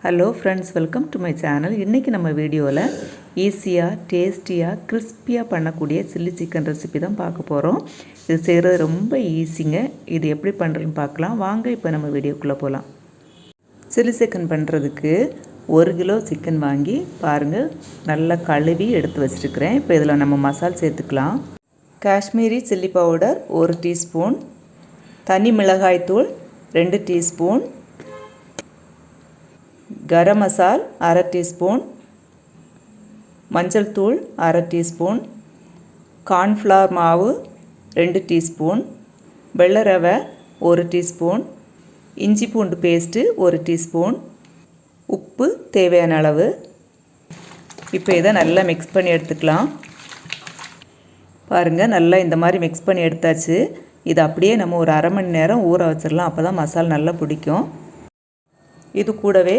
Hello friends, welcome to my channel. இன்றைக்கி நம்ம வீடியோவில் ஈஸியாக டேஸ்டியாக கிறிஸ்பியாக பண்ணக்கூடிய சில்லி சிக்கன் ரெசிபி தான் பார்க்க போகிறோம். இது செய்கிறது ரொம்ப ஈஸிங்க. இது எப்படி பண்ணுறதுன்னு பார்க்கலாம் வாங்க. இப்போ நம்ம வீடியோக்குள்ளே போகலாம். சில்லி சிக்கன் பண்ணுறதுக்கு 1 கிலோ சிக்கன் வாங்கி பாருங்கள், நல்லா கழுவி எடுத்து வச்சுருக்கிறேன். இப்போ இதில் நம்ம மசாலா சேர்த்துக்கலாம். காஷ்மீரி சில்லி பவுடர் 1 டீஸ்பூன், தனி மிளகாய்த்தூள் 2 டீஸ்பூன், கரம் மசால் 1/2 டீஸ்பூன், மஞ்சள் தூள் 1/2 டீஸ்பூன், கார்ன்ஃப்ளவர் மாவு 2 டீஸ்பூன், வெள்ளை ரவை 1 டீஸ்பூன், இஞ்சி பூண்டு பேஸ்ட்டு 1 டீஸ்பூன், உப்பு தேவையான அளவு. இப்போ இதை நல்லா மிக்ஸ் பண்ணி எடுத்துக்கலாம். பாருங்கள், நல்லா இந்த மாதிரி மிக்ஸ் பண்ணி எடுத்தாச்சு. இது அப்படியே நம்ம ஒரு 1/2 மணி நேரம் ஊற வச்சிடலாம். அப்போ தான் மசாலா நல்லா பிடிக்கும். இது கூடவே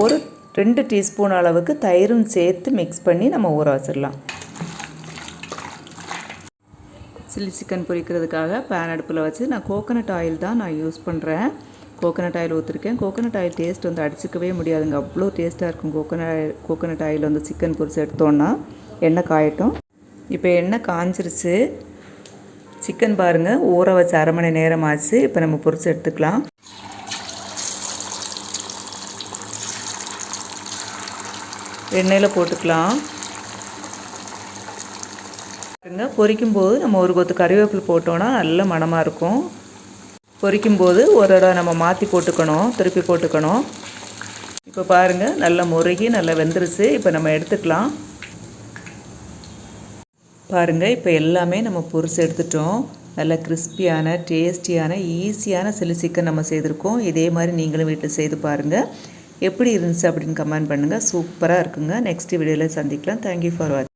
ஒரு 2 டீஸ்பூன் அளவுக்கு தயிரும் சேர்த்து மிக்ஸ் பண்ணி நம்ம ஊற வச்சிடலாம். சில்லி சிக்கன் பொரிக்கிறதுக்காக பேன் அடுப்பில் வச்சு நான் கோகோனட் ஆயில் தான் நான் யூஸ் பண்ணுறேன். கோகோனட் ஆயில் ஊற்றிருக்கேன். கோகோனட் ஆயில் டேஸ்ட் வந்து அடிச்சிக்கவே முடியாதுங்க, அவ்வளோ டேஸ்ட்டாக இருக்கும். கோகோனட் ஆயில் வந்து சிக்கன் பொரிச்சு எடுத்தோன்னா எண்ணெய் காயட்டும். இப்போ எண்ணெய் காஞ்சிருச்சு. சிக்கன் பாருங்கள், ஊற வச்சு 1/2 மணி நேரம் ஆச்சு. இப்போ நம்ம பொரிச்சு எடுத்துக்கலாம். எண்ணெயில் போட்டுக்கலாம். பொரிக்கும்போது நம்ம ஒரு கொத்து கறிவேப்பிலை போட்டோன்னா நல்ல மணமாக இருக்கும். பொரிக்கும்போது ஒரு தடவை நம்ம மாற்றி போட்டுக்கணும், திருப்பி போட்டுக்கணும். இப்போ பாருங்கள், நல்லா முருகி நல்லா வெந்துருச்சு. இப்போ நம்ம எடுத்துக்கலாம். பாருங்கள், இப்போ எல்லாமே நம்ம பொரிச்சு எடுத்துட்டோம். நல்ல கிறிஸ்பியான டேஸ்டியான ஈஸியான சில்லி சிக்கன் நம்ம செய்திருக்கோம். இதே மாதிரி நீங்களும் வீட்டில் செய்து பாருங்கள். எப்படி இருந்துச்சு அப்படின்னு கமெண்ட் பண்ணுங்கள். சூப்பராக இருக்குங்க. நெக்ஸ்ட் வீடியோவில் சந்திக்கலாம். தேங்க்யூ ஃபார் வாட்சிங்.